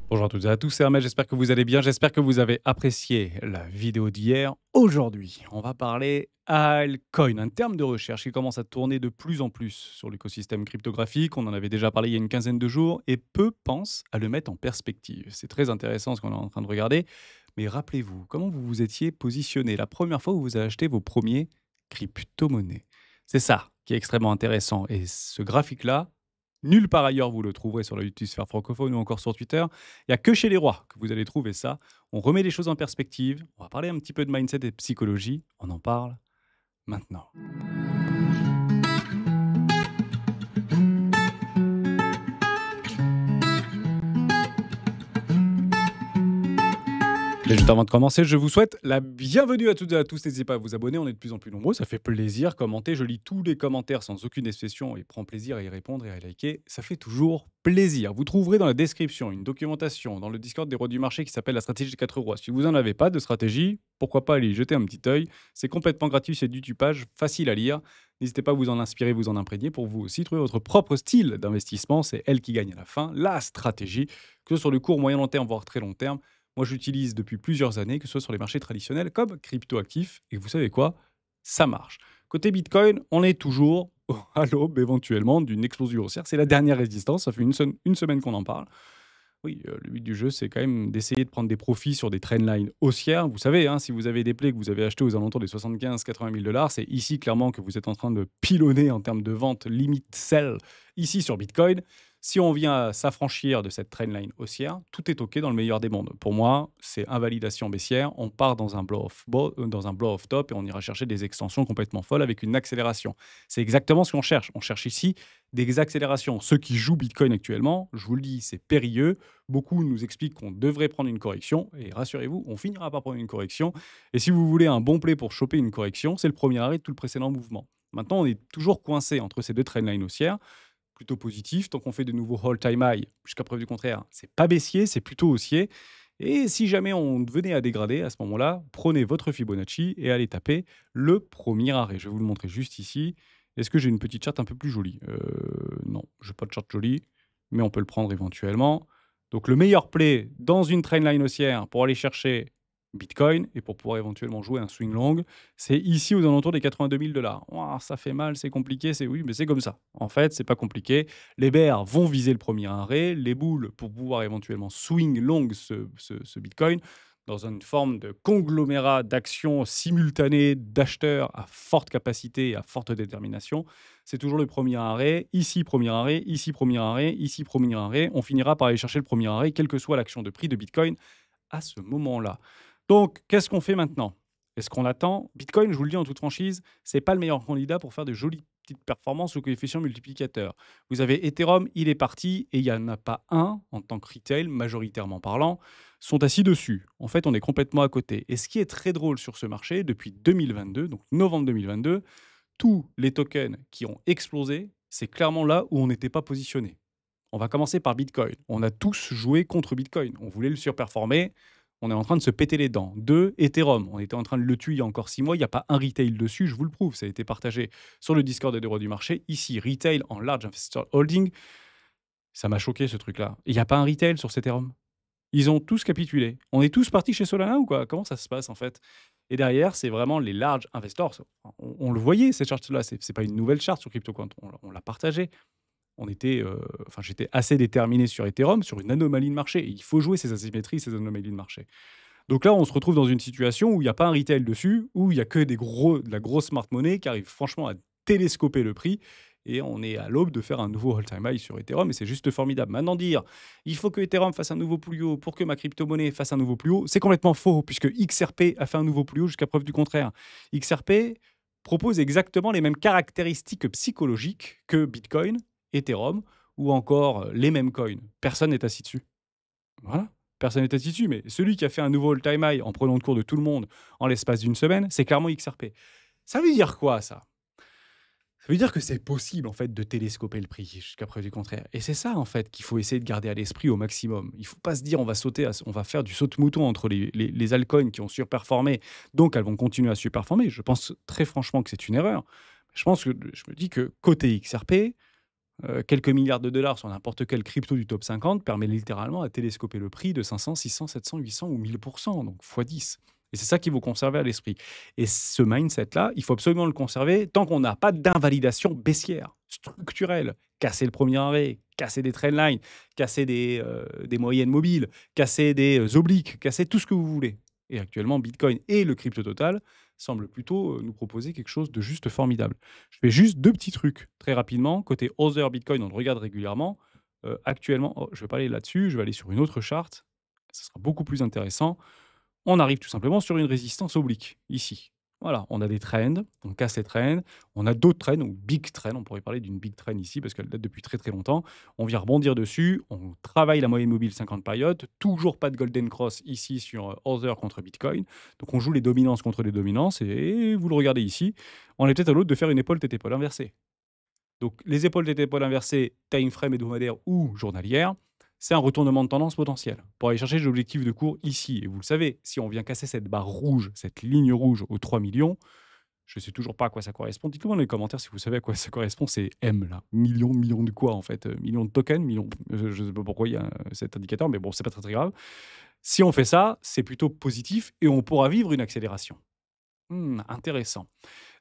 Bonjour à toutes et à tous, c'est Hermès, j'espère que vous allez bien, j'espère que vous avez apprécié la vidéo d'hier. Aujourd'hui, on va parler altcoin, un terme de recherche qui commence à tourner de plus en plus sur l'écosystème cryptographique. On en avait déjà parlé il y a une quinzaine de jours et peu pensent à le mettre en perspective. C'est très intéressant ce qu'on est en train de regarder, mais rappelez-vous, comment vous vous étiez positionné la première fois où vous avez acheté vos premiers crypto-monnaies. C'est ça qui est extrêmement intéressant et ce graphique-là, nulle part ailleurs vous le trouverez sur la YouTube-sphère francophone ou encore sur Twitter. Il y a que chez les rois que vous allez trouver ça. On remet les choses en perspective. On va parler un petit peu de mindset et de psychologie. On en parle maintenant. Mais juste avant de commencer, je vous souhaite la bienvenue à toutes et à tous. N'hésitez pas à vous abonner, on est de plus en plus nombreux, ça fait plaisir. Commentez, je lis tous les commentaires sans aucune exception et prends plaisir à y répondre et à liker. Ça fait toujours plaisir. Vous trouverez dans la description une documentation dans le Discord des rois du marché qui s'appelle la stratégie des 4 rois. Si vous n'en avez pas de stratégie, pourquoi pas aller y jeter un petit œil. C'est complètement gratuit, c'est du tupage, facile à lire. N'hésitez pas à vous en inspirer, vous en imprégner pour vous aussi trouver votre propre style d'investissement. C'est elle qui gagne à la fin, la stratégie, que ce soit sur le court, moyen, long terme, voire très long terme. Moi, j'utilise depuis plusieurs années, que ce soit sur les marchés traditionnels comme cryptoactifs. Et vous savez quoi? Ça marche. Côté Bitcoin, on est toujours à l'aube éventuellement d'une explosion haussière. C'est la dernière résistance. Ça fait une semaine qu'on en parle. Oui, le but du jeu, c'est quand même d'essayer de prendre des profits sur des trendlines haussières. Vous savez, hein, si vous avez des plays que vous avez achetés aux alentours des 75-80 000 dollars, c'est ici clairement que vous êtes en train de pilonner en termes de vente limite sell ici sur Bitcoin. Si on vient à s'affranchir de cette trendline haussière, tout est OK dans le meilleur des mondes. Pour moi, c'est invalidation baissière. On part dans un blow-off top et on ira chercher des extensions complètement folles avec une accélération. C'est exactement ce qu'on cherche. On cherche ici des accélérations. Ceux qui jouent Bitcoin actuellement, je vous le dis, c'est périlleux. Beaucoup nous expliquent qu'on devrait prendre une correction. Et rassurez-vous, on finira par prendre une correction. Et si vous voulez un bon play pour choper une correction, c'est le premier arrêt de tout le précédent mouvement. Maintenant, on est toujours coincé entre ces deux trendlines haussières. Plutôt positif, tant qu'on fait de nouveaux all-time high, jusqu'à preuve du contraire, c'est pas baissier, c'est plutôt haussier. Et si jamais on venait à dégrader, à ce moment-là, prenez votre Fibonacci et allez taper le premier arrêt. Je vais vous le montrer juste ici. Est-ce que j'ai une petite charte un peu plus jolie? Non, je n'ai pas de charte jolie, mais on peut le prendre éventuellement. Donc le meilleur play dans une trendline haussière pour aller chercher Bitcoin et pour pouvoir éventuellement jouer un swing long, c'est ici aux alentours des 82 000 dollars. Ça fait mal, c'est compliqué, c'est oui, mais c'est comme ça. En fait, c'est pas compliqué. Les bears vont viser le premier arrêt, les bulls pour pouvoir éventuellement swing long ce Bitcoin dans une forme de conglomérat d'actions simultanées d'acheteurs à forte capacité et à forte détermination. C'est toujours le premier arrêt, ici premier arrêt, ici premier arrêt, ici premier arrêt. On finira par aller chercher le premier arrêt, quelle que soit l'action de prix de Bitcoin à ce moment-là. Donc, qu'est-ce qu'on fait maintenant? Est-ce qu'on attend? Bitcoin, je vous le dis en toute franchise, c'est pas le meilleur candidat pour faire de jolies petites performances au coefficient multiplicateur. Vous avez Ethereum, il est parti, et il n'y en a pas un, en tant que retail, majoritairement parlant, sont assis dessus. En fait, on est complètement à côté. Et ce qui est très drôle sur ce marché, depuis 2022, donc novembre 2022, tous les tokens qui ont explosé, c'est clairement là où on n'était pas positionné. On va commencer par Bitcoin. On a tous joué contre Bitcoin. On voulait le surperformer. On est en train de se péter les dents. Deux, Ethereum. On était en train de le tuer il y a encore 6 mois. Il n'y a pas un retail dessus, je vous le prouve. Ça a été partagé sur le Discord des droits du marché. Ici, retail en large investor holding. Ça m'a choqué ce truc-là. Il n'y a pas un retail sur cet Ethereum. Ils ont tous capitulé. On est tous partis chez Solana ou quoi? Comment ça se passe en fait? Et derrière, c'est vraiment les large investors. On le voyait, cette charte-là. C'est pas une nouvelle charte sur CryptoQuant. On l'a partagée. J'étais assez déterminé sur Ethereum, sur une anomalie de marché. Et il faut jouer ces asymétries, ces anomalies de marché. Donc là, on se retrouve dans une situation où il n'y a pas un retail dessus, où il n'y a que de la grosse smart money qui arrive franchement à télescoper le prix. Et on est à l'aube de faire un nouveau all-time high sur Ethereum, et c'est juste formidable. Maintenant, dire il faut que Ethereum fasse un nouveau plus haut pour que ma crypto-monnaie fasse un nouveau plus haut, c'est complètement faux, puisque XRP a fait un nouveau plus haut jusqu'à preuve du contraire. XRP propose exactement les mêmes caractéristiques psychologiques que Bitcoin, Ethereum, ou encore les mêmes coins. Personne n'est assis dessus. Voilà. Personne n'est assis dessus, mais celui qui a fait un nouveau all-time high en prenant le cours de tout le monde en l'espace d'une semaine, c'est clairement XRP. Ça veut dire quoi, ça? Ça veut dire que c'est possible, en fait, de télescoper le prix jusqu'à preuve du contraire. Et c'est ça, en fait, qu'il faut essayer de garder à l'esprit au maximum. Il ne faut pas se dire on va faire du saute-mouton entre les altcoins qui ont surperformé, donc elles vont continuer à surperformer. Je pense très franchement que c'est une erreur. Je me dis que côté XRP, quelques milliards de dollars sur n'importe quelle crypto du top 50 permet littéralement à télescoper le prix de 500, 600, 700, 800 ou 1000 donc fois 10. Et c'est ça qu'il faut conserver à l'esprit. Et ce mindset-là, il faut absolument le conserver tant qu'on n'a pas d'invalidation baissière, structurelle. Casser le premier arrêt, casser des trendlines, casser des moyennes mobiles, casser des obliques, casser tout ce que vous voulez. Et actuellement, Bitcoin et le crypto total semblent plutôt nous proposer quelque chose de juste formidable. Je fais juste deux petits trucs très rapidement. Côté Other Bitcoin, on le regarde régulièrement. Actuellement, oh, je vais pas aller là-dessus, je vais aller sur une autre charte. Ce sera beaucoup plus intéressant. On arrive tout simplement sur une résistance oblique, ici. Voilà, on a des trends, on casse les trends, on a d'autres trends, ou big trends, on pourrait parler d'une big trend ici parce qu'elle date depuis très très longtemps. On vient rebondir dessus, on travaille la moyenne mobile 50 périodes, toujours pas de golden cross ici sur Other contre Bitcoin. Donc on joue les dominances contre les dominances et vous le regardez ici, on est peut-être à l'autre de faire une épaule tête-épaule inversée. Donc les épaules tête-épaule inversées, time frame hebdomadaire ou journalière, c'est un retournement de tendance potentiel pour aller chercher l'objectif de cours ici. Et vous le savez, si on vient casser cette barre rouge, cette ligne rouge aux 3 millions, je ne sais toujours pas à quoi ça correspond. Dites-le moi dans les commentaires si vous savez à quoi ça correspond. C'est M là. Millions de quoi en fait? Millions de tokens, millions. Je ne sais pas pourquoi il y a cet indicateur, mais bon, c'est pas très très grave. Si on fait ça, c'est plutôt positif et on pourra vivre une accélération. Intéressant.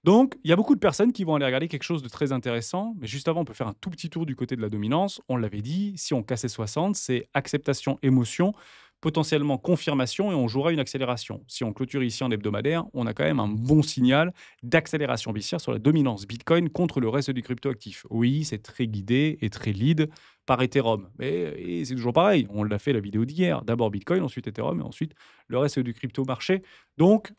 Donc, il y a beaucoup de personnes qui vont aller regarder quelque chose de très intéressant, mais juste avant, on peut faire un tout petit tour du côté de la dominance. On l'avait dit, si on cassait 60, c'est acceptation, émotion, potentiellement confirmation, et on jouera une accélération. Si on clôture ici en hebdomadaire, on a quand même un bon signal d'accélération baissière sur la dominance Bitcoin contre le reste du cryptoactif. Oui, c'est très guidé et très lead par Ethereum. Mais et c'est toujours pareil, on l'a fait la vidéo d'hier. D'abord Bitcoin, ensuite Ethereum, et ensuite le reste du crypto marché. Donc,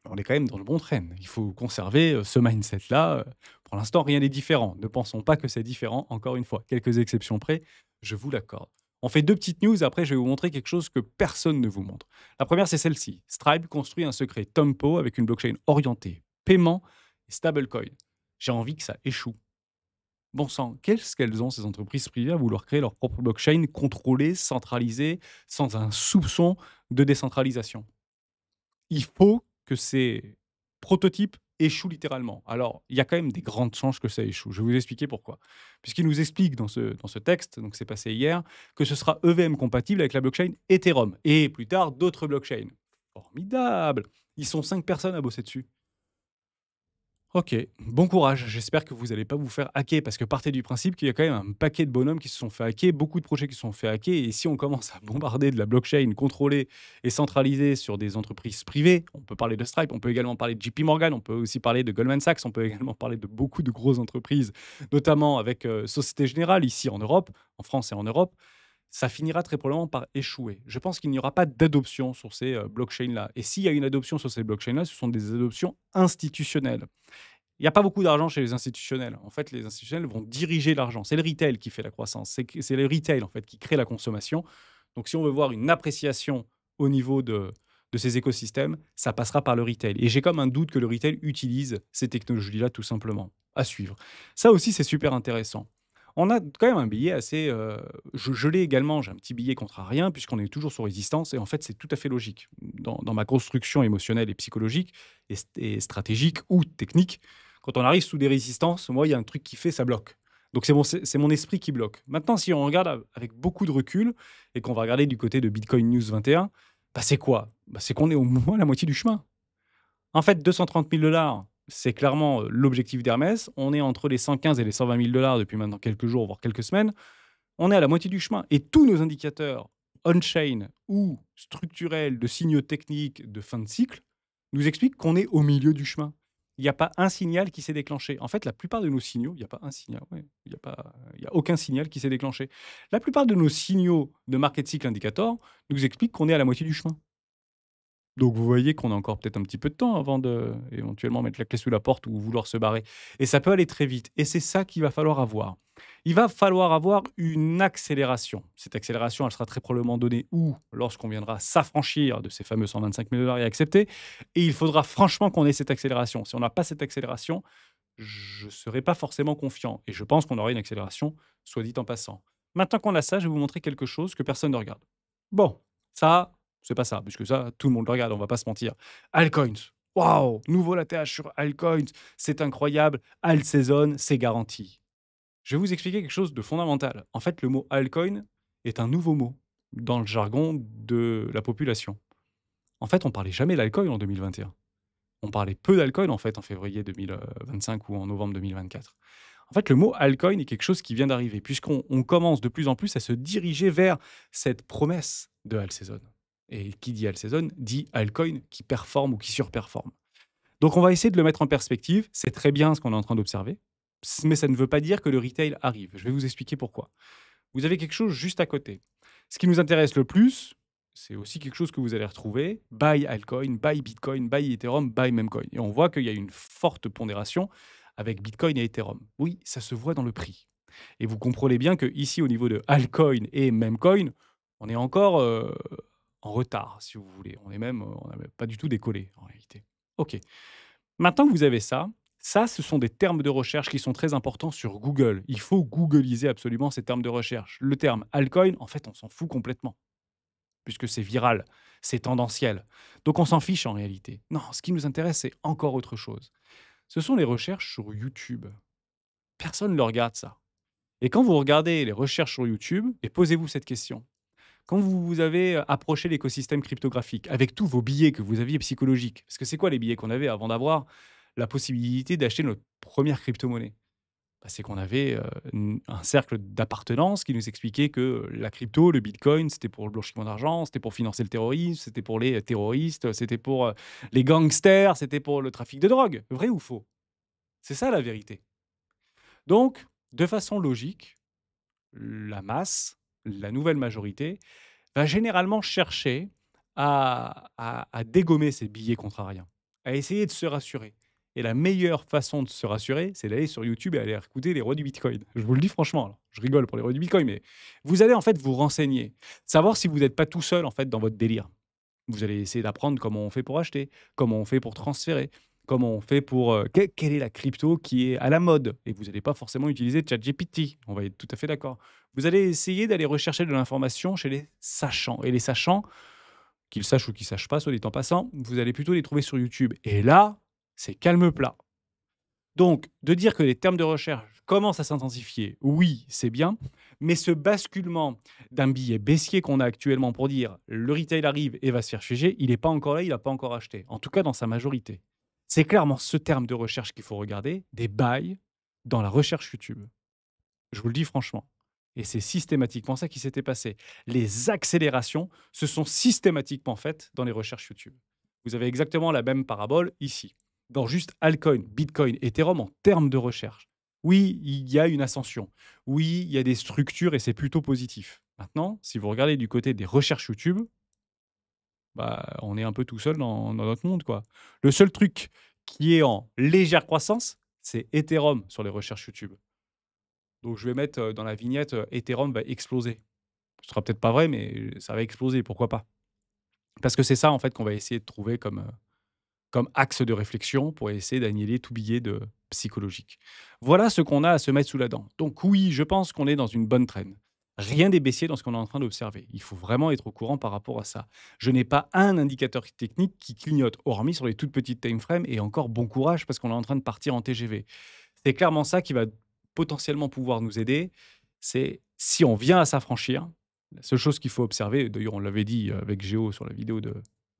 on est quand même dans le bon train. Il faut conserver ce mindset-là. Pour l'instant, rien n'est différent. Ne pensons pas que c'est différent, encore une fois. Quelques exceptions près, je vous l'accorde. On fait deux petites news, après je vais vous montrer quelque chose que personne ne vous montre. La première, c'est celle-ci. Stripe construit un secret Tempo avec une blockchain orientée paiement et stablecoin. J'ai envie que ça échoue. Bon sang, qu'est-ce qu'elles ont, ces entreprises privées, à vouloir créer leur propre blockchain contrôlée, centralisée, sans un soupçon de décentralisation? Il faut que ces prototypes échouent littéralement. Alors, il y a quand même des grandes chances que ça échoue. Je vais vous expliquer pourquoi. Puisqu'il nous explique dans ce texte, donc c'est passé hier, que ce sera EVM compatible avec la blockchain Ethereum et plus tard d'autres blockchains. Formidable! Ils sont 5 personnes à bosser dessus. OK, bon courage. J'espère que vous n'allez pas vous faire hacker parce que partez du principe qu'il y a quand même un paquet de bonhommes qui se sont fait hacker, beaucoup de projets qui se sont fait hacker. Et si on commence à bombarder de la blockchain contrôlée et centralisée sur des entreprises privées, on peut parler de Stripe, on peut également parler de JP Morgan, on peut aussi parler de Goldman Sachs, on peut également parler de beaucoup de grosses entreprises, notamment avec Société Générale ici en Europe, en France et en Europe, ça finira très probablement par échouer. Je pense qu'il n'y aura pas d'adoption sur ces blockchains-là. Et s'il y a une adoption sur ces blockchains-là, ce sont des adoptions institutionnelles. Il y a pas beaucoup d'argent chez les institutionnels. En fait, les institutionnels vont diriger l'argent. C'est le retail qui fait la croissance. C'est le retail, en fait, qui crée la consommation. Donc, si on veut voir une appréciation au niveau de ces écosystèmes, ça passera par le retail. Et j'ai comme un doute que le retail utilise ces technologies-là, tout simplement. À suivre. Ça aussi, c'est super intéressant. On a quand même un billet assez. Je l'ai également, j'ai un petit billet contre rien, puisqu'on est toujours sur résistance. Et en fait, c'est tout à fait logique. Dans ma construction émotionnelle et psychologique, et stratégique ou technique, quand on arrive sous des résistances, moi, il y a un truc qui fait, ça bloque. Donc, c'est mon esprit qui bloque. Maintenant, si on regarde avec beaucoup de recul et qu'on va regarder du côté de Bitcoin News 21, bah, c'est quoi? Bah, c'est qu'on est au moins à la moitié du chemin. En fait, 230 000 dollars, c'est clairement l'objectif d'Hermès. On est entre les 115 et les 120 000 dollars depuis maintenant quelques jours, voire quelques semaines. On est à la moitié du chemin. Et tous nos indicateurs on-chain ou structurels de signaux techniques de fin de cycle nous expliquent qu'on est au milieu du chemin. Il n'y a pas un signal qui s'est déclenché. En fait, la plupart de nos signaux, il n'y a pas un signal, ouais, il y a aucun signal qui s'est déclenché. La plupart de nos signaux de market cycle indicator nous expliquent qu'on est à la moitié du chemin. Donc vous voyez qu'on a encore peut-être un petit peu de temps avant de éventuellement mettre la clé sous la porte ou vouloir se barrer. Et ça peut aller très vite. Et c'est ça qu'il va falloir avoir. Il va falloir avoir une accélération. Cette accélération, elle sera très probablement donnée où? Lorsqu'on viendra s'affranchir de ces fameux 125 000 dollars et accepter. Et il faudra franchement qu'on ait cette accélération. Si on n'a pas cette accélération, je ne serai pas forcément confiant. Et je pense qu'on aura une accélération, soit dit en passant. Maintenant qu'on a ça, je vais vous montrer quelque chose que personne ne regarde. Bon, ça, c'est pas ça, puisque ça, tout le monde le regarde, on va pas se mentir. Altcoins. Waouh! Nouveau latte sur altcoins. C'est incroyable. Alt saison, c'est garanti. Je vais vous expliquer quelque chose de fondamental. En fait, le mot altcoin est un nouveau mot dans le jargon de la population. En fait, on parlait jamais d'alcool en 2021. On parlait peu d'alcool en fait en février 2025 ou en novembre 2024. En fait, le mot altcoin est quelque chose qui vient d'arriver, puisqu'on commence de plus en plus à se diriger vers cette promesse de Alcezone. Et qui dit Alcezone dit altcoin qui performe ou qui surperforme. Donc on va essayer de le mettre en perspective. C'est très bien ce qu'on est en train d'observer, mais ça ne veut pas dire que le retail arrive. Je vais vous expliquer pourquoi. Vous avez quelque chose juste à côté. Ce qui nous intéresse le plus, c'est aussi quelque chose que vous allez retrouver, buy altcoin, buy Bitcoin, buy Ethereum, buy Memcoin. Et on voit qu'il y a une forte pondération avec Bitcoin et Ethereum. Oui, ça se voit dans le prix. Et vous comprenez bien que ici, au niveau de altcoin et Memcoin, on est encore en retard, si vous voulez. On n'a même pas du tout décollé, en réalité. OK. Maintenant que vous avez ça, ça, ce sont des termes de recherche qui sont très importants sur Google. Il faut googliser absolument ces termes de recherche. Le terme altcoin, en fait, on s'en fout complètement, puisque c'est viral, c'est tendanciel. Donc on s'en fiche en réalité. Non, ce qui nous intéresse, c'est encore autre chose. Ce sont les recherches sur YouTube. Personne ne le regarde ça. Et quand vous regardez les recherches sur YouTube, et posez-vous cette question, quand vous avez approché l'écosystème cryptographique avec tous vos billets que vous aviez psychologiques, parce que c'est quoi les billets qu'on avait avant d'avoir la possibilité d'acheter notre première crypto-monnaie? Bah, c'est qu'on avait un cercle d'appartenance qui nous expliquait que la crypto, le bitcoin, c'était pour le blanchiment d'argent, c'était pour financer le terrorisme, c'était pour les terroristes, c'était pour les gangsters, c'était pour le trafic de drogue. Vrai ou faux? C'est ça la vérité. Donc, de façon logique, la masse, la nouvelle majorité, va généralement chercher à dégommer ces billets contrariens, à essayer de se rassurer. Et la meilleure façon de se rassurer, c'est d'aller sur YouTube et aller écouter les rois du Bitcoin. Je vous le dis franchement, alors, je rigole pour les rois du Bitcoin, mais vous allez en fait vous renseigner, savoir si vous n'êtes pas tout seul en fait dans votre délire. Vous allez essayer d'apprendre comment on fait pour acheter, comment on fait pour transférer, comment on fait pour quelle est la crypto qui est à la mode. Et vous n'allez pas forcément utiliser ChatGPT. On va être tout à fait d'accord. Vous allez essayer d'aller rechercher de l'information chez les sachants. Et les sachants, qu'ils sachent ou qu'ils sachent pas, soit dit en passant, vous allez plutôt les trouver sur YouTube. Et là, c'est calme plat. Donc, de dire que les termes de recherche commencent à s'intensifier, oui, c'est bien, mais ce basculement d'un billet baissier qu'on a actuellement pour dire le retail arrive et va se faire juger, il n'est pas encore là, il n'a pas encore acheté. En tout cas, dans sa majorité. C'est clairement ce terme de recherche qu'il faut regarder, des buys dans la recherche YouTube. Je vous le dis franchement. Et c'est systématiquement ça qui s'était passé. Les accélérations se sont systématiquement faites dans les recherches YouTube. Vous avez exactement la même parabole ici. Dans juste altcoin, Bitcoin, Ethereum en termes de recherche. Oui, il y a une ascension. Oui, il y a des structures et c'est plutôt positif. Maintenant, si vous regardez du côté des recherches YouTube, bah, on est un peu tout seul dans notre monde, quoi. Le seul truc qui est en légère croissance, c'est Ethereum sur les recherches YouTube. Donc je vais mettre, dans la vignette, Ethereum va exploser. Ce sera peut-être pas vrai, mais ça va exploser, pourquoi pas? Parce que c'est ça, en fait, qu'on va essayer de trouver comme axe de réflexion pour essayer d'annihiler tout billet de psychologique. Voilà ce qu'on a à se mettre sous la dent. Donc oui, je pense qu'on est dans une bonne traîne. Rien n'est baissier dans ce qu'on est en train d'observer. Il faut vraiment être au courant par rapport à ça. Je n'ai pas un indicateur technique qui clignote, hormis sur les toutes petites time frames et encore bon courage parce qu'on est en train de partir en TGV. C'est clairement ça qui va potentiellement pouvoir nous aider, c'est si on vient à s'affranchir, la seule chose qu'il faut observer, d'ailleurs on l'avait dit avec Géo sur la vidéo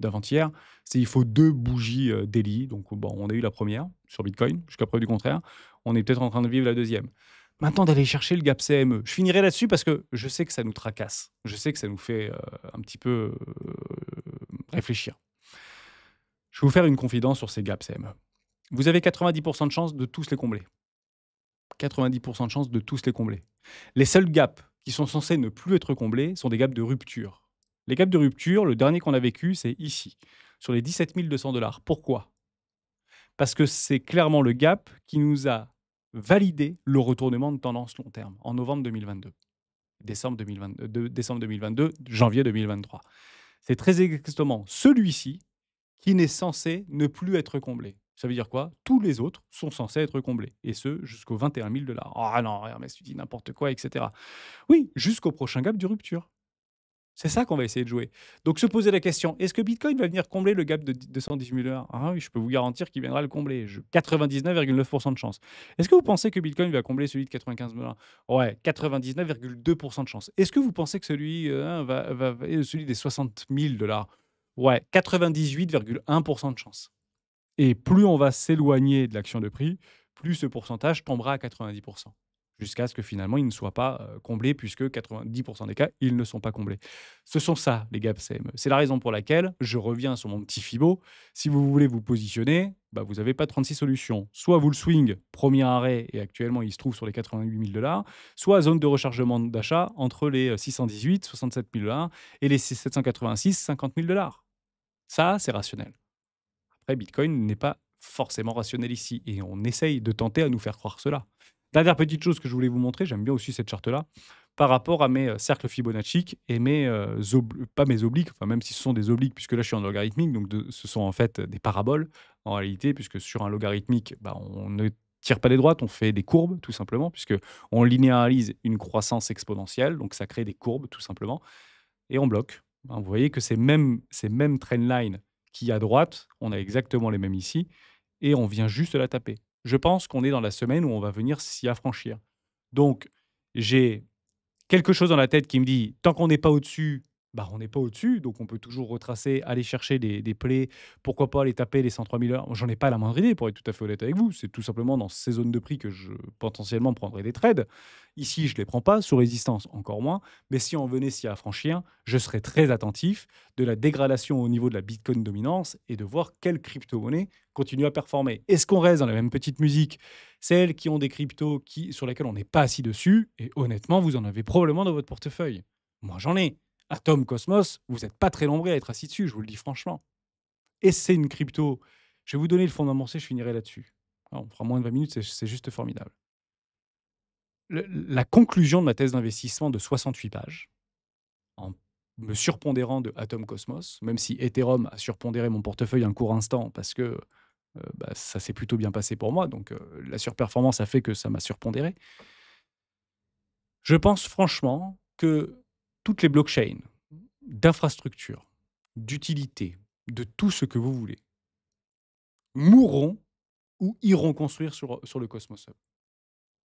d'avant-hier, c'est il faut 2 bougies, daily. Donc bon, on a eu la première sur Bitcoin, jusqu'à preuve du contraire. On est peut-être en train de vivre la deuxième. Maintenant d'aller chercher le gap CME. Je finirai là-dessus parce que je sais que ça nous tracasse. Je sais que ça nous fait, un petit peu, réfléchir. Je vais vous faire une confidence sur ces gaps CME. Vous avez 90 de chances de tous les combler. 90 de chances de tous les combler. Les seuls gaps qui sont censés ne plus être comblés sont des gaps de rupture. Les gaps de rupture, le dernier qu'on a vécu, c'est ici, sur les 17 200 $. Pourquoi? Parce que c'est clairement le gap qui nous a validé le retournement de tendance long terme en novembre 2022, décembre 2022, décembre 2022, janvier 2023. C'est très exactement celui-ci qui n'est censé ne plus être comblé. Ça veut dire quoi? Tous les autres sont censés être comblés, et ce jusqu'aux 21 000 $. Ah non, Hermès, tu dis n'importe quoi, etc. Oui, jusqu'au prochain gap de rupture. C'est ça qu'on va essayer de jouer. Donc se poser la question, est-ce que Bitcoin va venir combler le gap de 218 000 $? Ah oui, je peux vous garantir qu'il viendra le combler. 99,9% de chance. Est-ce que vous pensez que Bitcoin va combler celui de 95 000 $? Ouais, 99,2% de chance. Est-ce que vous pensez que celui, celui des 60 000 $? Ouais, 98,1% de chance. Et plus on va s'éloigner de l'action de prix, plus ce pourcentage tombera à 90%. Jusqu'à ce que finalement, il ne soit pas comblé, puisque 90% des cas, ils ne sont pas comblés. Ce sont ça, les gaps CME. C'est la raison pour laquelle je reviens sur mon petit FIBO. Si vous voulez vous positionner, bah, vous n'avez pas 36 solutions. Soit vous le swing, premier arrêt, et actuellement, il se trouve sur les 88 000 $, soit zone de rechargement d'achat entre les 618, 67 000 $ et les 786, 50 000 $. Ça, c'est rationnel. Après, Bitcoin n'est pas forcément rationnel ici et on essaye de tenter à nous faire croire cela. Dernière petite chose que je voulais vous montrer, j'aime bien aussi cette charte-là, par rapport à mes cercles Fibonacci et mes, pas mes obliques, enfin même si ce sont des obliques, puisque là je suis en logarithmique, donc ce sont en fait des paraboles en réalité, puisque sur un logarithmique, bah, on ne tire pas des droites, on fait des courbes tout simplement, puisque on linéarise une croissance exponentielle, donc ça crée des courbes tout simplement, et on bloque. Hein, vous voyez que ces mêmes trendlines qui à droite, on a exactement les mêmes ici, et on vient juste la taper. Je pense qu'on est dans la semaine où on va venir s'y affranchir. Donc, j'ai quelque chose dans la tête qui me dit, tant qu'on n'est pas au-dessus, bah, on n'est pas au-dessus, donc on peut toujours retracer, aller chercher des plaies, pourquoi pas aller taper les 103 000 heures. J'en ai pas la moindre idée, pour être tout à fait honnête avec vous. C'est tout simplement dans ces zones de prix que je potentiellement prendrai des trades. Ici, je ne les prends pas, sous résistance encore moins, mais si on venait s'y affranchir, je serais très attentif de la dégradation au niveau de la Bitcoin dominance et de voir quelle crypto-monnaie continue à performer. Est-ce qu'on reste dans la même petite musique, celles qui ont des cryptos sur lesquelles on n'est pas assis dessus, et honnêtement, vous en avez probablement dans votre portefeuille. Moi, j'en ai. Atom, Cosmos, vous n'êtes pas très nombreux à être assis dessus, je vous le dis franchement. Et c'est une crypto. Je vais vous donner le fond de mon je finirai là-dessus. Alors, on fera moins de 20 minutes, c'est juste formidable. La conclusion de ma thèse d'investissement de 68 pages, en me surpondérant de Atom Cosmos, même si Ethereum a surpondéré mon portefeuille un court instant parce que bah, ça s'est plutôt bien passé pour moi, donc la surperformance a fait que ça m'a surpondéré. Je pense franchement que toutes les blockchains d'infrastructure, d'utilité, de tout ce que vous voulez, mourront ou iront construire sur le Cosmos Hub.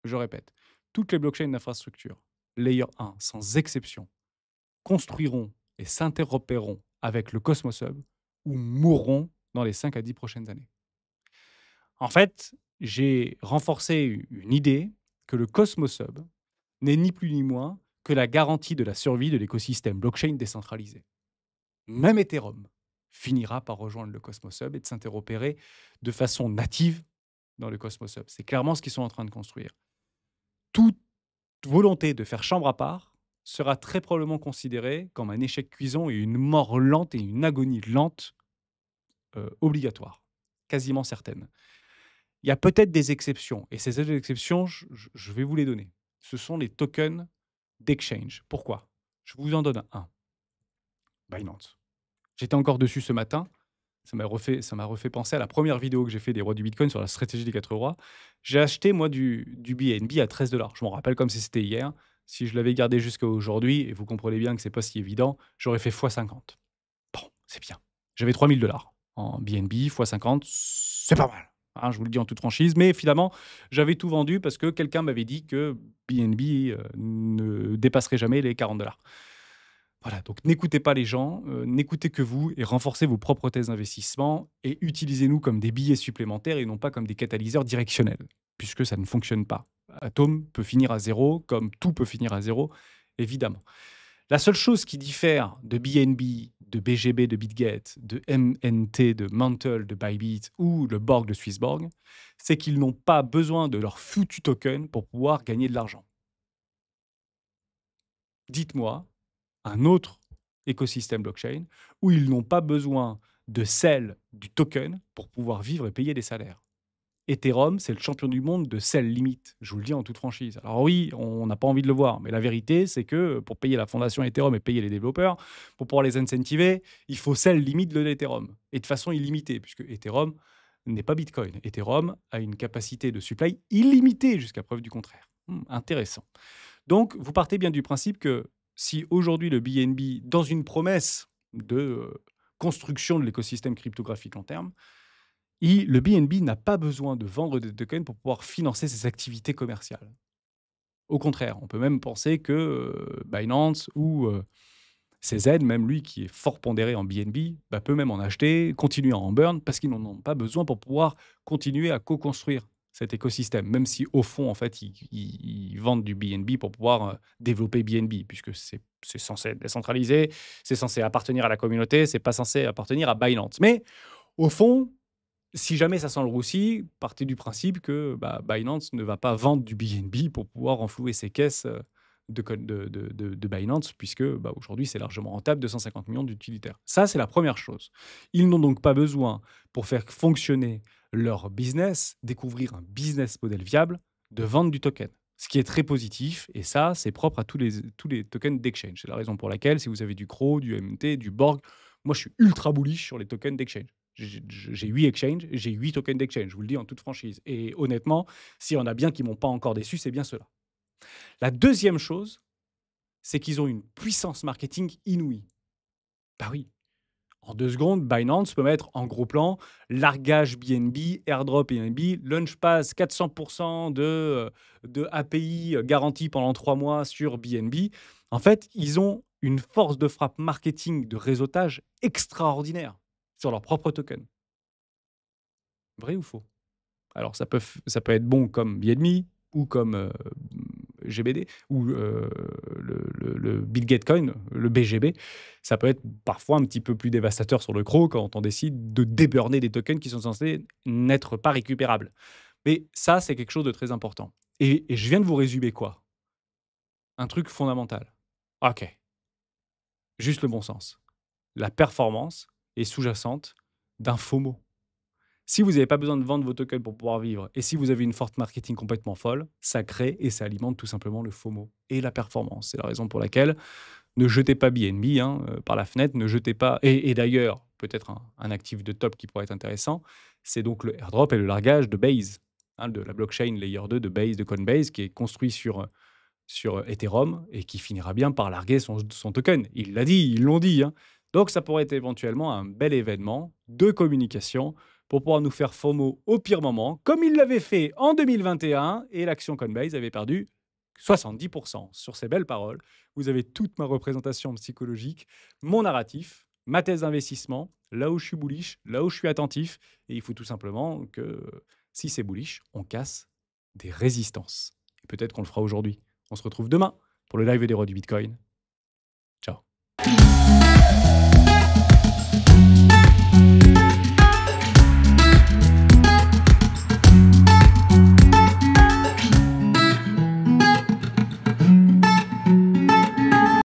Je répète, toutes les blockchains d'infrastructure, Layer 1, sans exception, construiront et s'interopéreront avec le Cosmos Hub ou mourront dans les 5 à 10 prochaines années. En fait, j'ai renforcé une idée que le Cosmos Hub n'est ni plus ni moins que la garantie de la survie de l'écosystème blockchain décentralisé. Même Ethereum finira par rejoindre le Cosmos Hub et de s'interopérer de façon native dans le Cosmos Hub. C'est clairement ce qu'ils sont en train de construire. Toute volonté de faire chambre à part sera très probablement considérée comme un échec cuisant et une mort lente et une agonie lente obligatoire, quasiment certaine. Il y a peut-être des exceptions, et ces exceptions, je vais vous les donner. Ce sont les tokens d'exchange. Pourquoi? Je vous en donne un. Binance. J'étais encore dessus ce matin. Ça m'a refait penser à la première vidéo que j'ai fait des rois du Bitcoin sur la stratégie des 4 rois. J'ai acheté, moi, du BNB à 13 $. Je m'en rappelle comme si c'était hier. Si je l'avais gardé jusqu'à aujourd'hui, et vous comprenez bien que c'est pas si évident, j'aurais fait x50. Bon, c'est bien. J'avais 3 000 $ en BNB, x50, c'est pas mal. Hein, je vous le dis en toute franchise. Mais finalement, j'avais tout vendu parce que quelqu'un m'avait dit que BNB ne dépasserait jamais les 40 $. Voilà, donc n'écoutez pas les gens, n'écoutez que vous et renforcez vos propres thèses d'investissement et utilisez-nous comme des billets supplémentaires et non pas comme des catalyseurs directionnels, puisque ça ne fonctionne pas. Atom peut finir à zéro, comme tout peut finir à zéro, évidemment. La seule chose qui diffère de BNB, de BGB, de BitGet, de MNT, de Mantle, de Bybit ou le Borg de Swissborg, c'est qu'ils n'ont pas besoin de leur foutu token pour pouvoir gagner de l'argent. Dites-moi un autre écosystème blockchain où ils n'ont pas besoin de sell du token pour pouvoir vivre et payer des salaires. Ethereum, c'est le champion du monde de sell limite. Je vous le dis en toute franchise. Alors oui, on n'a pas envie de le voir, mais la vérité, c'est que pour payer la fondation Ethereum et payer les développeurs, pour pouvoir les incentiver, il faut sell limite de l'Ethereum. Et de façon illimitée, puisque Ethereum n'est pas Bitcoin. Ethereum a une capacité de supply illimitée jusqu'à preuve du contraire. Intéressant. Donc, vous partez bien du principe que si aujourd'hui le BNB, dans une promesse de construction de l'écosystème cryptographique long terme, le BNB n'a pas besoin de vendre des tokens pour pouvoir financer ses activités commerciales. Au contraire, on peut même penser que Binance ou CZ, même lui qui est fort pondéré en BNB, bah, peut même en acheter, continuer à en burn, parce qu'ils n'en ont pas besoin pour pouvoir continuer à co-construire cet écosystème. Même si au fond, en fait, ils vendent du BNB pour pouvoir développer BNB, puisque c'est censé être décentralisé, c'est censé appartenir à la communauté, c'est pas censé appartenir à Binance. Mais au fond, si jamais ça sent le roussi, partez du principe que, bah, Binance ne va pas vendre du BNB pour pouvoir renflouer ses caisses, de Binance puisque, bah, aujourd'hui, c'est largement rentable, 250 millions d'utilitaires. Ça, c'est la première chose. Ils n'ont donc pas besoin, pour faire fonctionner leur business, découvrir un business model viable, de vendre du token. Ce qui est très positif et ça, c'est propre à tous les tokens d'exchange. C'est la raison pour laquelle si vous avez du CRO, du MT, du Borg, moi, je suis ultra bullish sur les tokens d'exchange. J'ai 8 exchanges, j'ai 8 tokens d'exchange, je vous le dis en toute franchise. Et honnêtement, s'il y en a bien qui m'ont pas encore déçu, c'est bien ceux-là. La deuxième chose, c'est qu'ils ont une puissance marketing inouïe. Bah oui, en 2 secondes, Binance peut mettre en gros plan largage BNB, airdrop BNB, Launchpass 400% de API garantie pendant 3 mois sur BNB. En fait, ils ont une force de frappe marketing de réseautage extraordinaire sur leur propre token. Vrai ou faux? Alors ça peut être bon comme Biedmi ou comme, GBD ou, le Bitgetcoin, le BGB. Ça peut être parfois un petit peu plus dévastateur sur le CRO quand on décide de déburner des tokens qui sont censés n'être pas récupérables. Mais ça, c'est quelque chose de très important et je viens de vous résumer quoi? Un truc fondamental. OK, juste le bon sens. La performance est sous-jacente d'un FOMO. Si vous n'avez pas besoin de vendre vos tokens pour pouvoir vivre et si vous avez une forte marketing complètement folle, ça crée et ça alimente tout simplement le FOMO et la performance. C'est la raison pour laquelle ne jetez pas BNB hein, par la fenêtre, ne jetez pas. Et d'ailleurs, peut-être un actif de top qui pourrait être intéressant, c'est donc le airdrop et le largage de Base, hein, de la blockchain Layer 2 de Base, de Coinbase, qui est construit sur Ethereum et qui finira bien par larguer son token. Il l'a dit, ils l'ont dit, hein. Donc ça pourrait être éventuellement un bel événement de communication pour pouvoir nous faire FOMO au pire moment, comme il l'avait fait en 2021 et l'action Coinbase avait perdu 70%. Sur ces belles paroles, vous avez toute ma représentation psychologique, mon narratif, ma thèse d'investissement, là où je suis bullish, là où je suis attentif. Et il faut tout simplement que, si c'est bullish, on casse des résistances. Et peut-être qu'on le fera aujourd'hui. On se retrouve demain pour le live des rois du Bitcoin. Ciao.